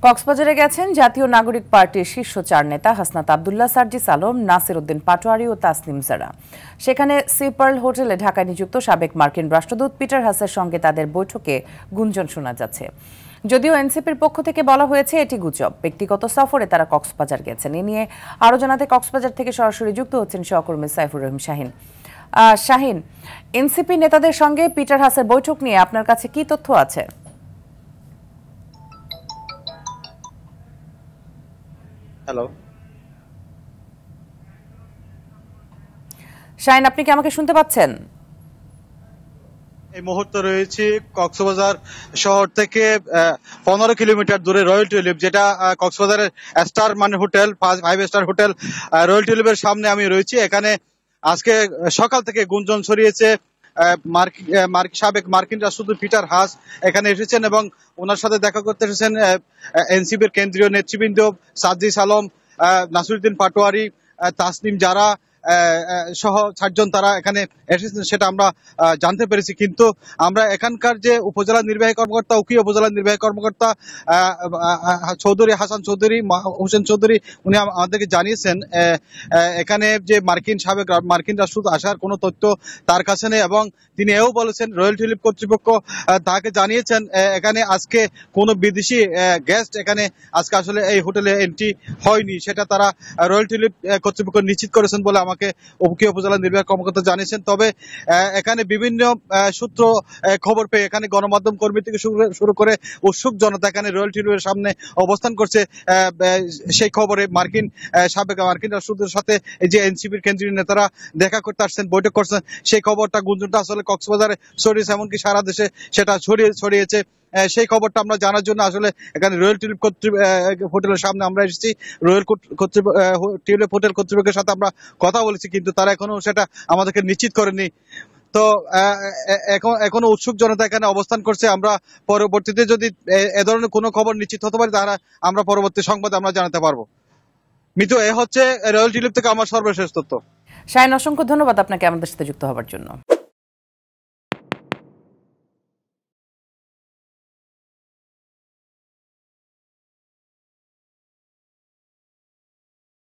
কক্সবাজারে গেছেন জাতীয় নাগরিক পার্টির শীর্ষ চার নেতা হাসনাত আব্দুল্লাহ, সার্জিস আলম, নাসির উদ্দিন পাটোয়ারি ও তাসনিম জারা। সেখানে সি পার্ল হোটেলে ঢাকায় নিযুক্ত সাবেক মার্কিন রাষ্ট্রদূত পিটার হাসের সঙ্গে তাদের বৈঠকে গুঞ্জন শোনা যাচ্ছে। যদিও এনসিপির পক্ষ থেকে বলা হয়েছে এটি গুজব। ব্যক্তিগত সফরে তারা কক্সবাজার গেছেন। এ নিয়ে আরও জানাতে কক্সবাজার থেকে সরাসরি যুক্ত হচ্ছেন সহকর্মী সাইফুর রহিম শাহিন। শাহিন, এনসিপি নেতাদের সঙ্গে পিটার হাসের বৈঠক নিয়ে আপনার কাছে কি তথ্য আছে? হ্যালো শাহিন, আপনি কি আমাকে শুনতে পাচ্ছেন? এই মুহূর্তে রয়েছে কক্সবাজার শহর থেকে 15 কিলোমিটার দূরে রয়্যাল টিউলিপ, যেটা কক্সবাজারের স্টার মানে হোটেল, 5 স্টার হোটেল রয়্যাল টিউলিপের সামনে আমি রয়েছি। এখানে আজকে সকাল থেকে গুঞ্জন ছড়িয়েছে সাবেক মার্কিন রাষ্ট্রদূত পিটার হাস এখানে এসেছেন এবং ওনার সাথে দেখা করতে এসেছেন এনসিপির কেন্দ্রীয় নেতৃবৃন্দ সার্জিস আলম, নাসিরউদ্দিন পাটোয়ারি, তাসনিম জারা সহ 4 জন তারা এখানে এসেছেন, সেটা আমরা জানতে পেরেছি। কিন্তু আমরা এখানকার যে উপজেলা নির্বাহী কর্মকর্তা, উকি উপজেলা নির্বাহী কর্মকর্তা চৌধুরী হাসান চৌধুরী, হোসেন চৌধুরী, উনি আমাদেরকে জানিয়েছেন এখানে যে সাবেক মার্কিন রাষ্ট্রদূত আসার কোনো তথ্য তার কাছে নেই এবং তিনি এও বলেছেন রয়্যাল টিউলিপ কর্তৃপক্ষ তাকে জানিয়েছেন এখানে আজকে কোনো বিদেশি গেস্ট এখানে আজকে আসলে এই হোটেলে এন্ট্রি হয়নি, সেটা তারা রয়্যাল টিউলিপ কর্তৃপক্ষ নিশ্চিত করেছেন বলে আমাকে উকি উপজেলা নির্বাহী কর্মকর্তা জানিয়েছেন। তবে এখানে বিভিন্ন সূত্র খবর পেয়ে এখানে গণমাধ্যম কর্মী থেকে শুরু করে উৎসুক জনতা এখানে রয়্যাল টিউলিপের সামনে অবস্থান করছে। সেই খবরে সাবেক মার্কিন রাষ্ট্রদূতের সাথে এই যে এনসিপির কেন্দ্রীয় নেতারা দেখা করতে আসছেন, বৈঠক করছেন, সেই খবরটা গুঞ্জনটা আসলে কক্সবাজারে ছড়িয়েছে, এমনকি সারা দেশে সেটা ছড়িয়েছে। সেই খবরটা আমরা জানার জন্য আসলে এখানে রয়্যাল টিউলিপ হোটেলের সামনে আমরা এসেছি। রয়্যাল টিউলিপ হোটেল কর্তৃপক্ষের সাথে আমরা কথা বলেছি, কিন্তু তারা এখনো সেটা আমাদেরকে নিশ্চিত করেনি। তো এখনো উৎসুক জনতা এখানে অবস্থান করছে। আমরা পরবর্তীতে যদি এ ধরনের কোনো খবর নিশ্চিত হতে পারি তাহলে আমরা পরবর্তী সংবাদ আমরা জানাতে পারবো। মিতু, এ হচ্ছে রয়্যাল টিউলিপ থেকে আমার সর্বশেষ তথ্য। শাহিন, অসংখ্য ধন্যবাদ আপনাকে আমাদের সাথে যুক্ত হওয়ার জন্য।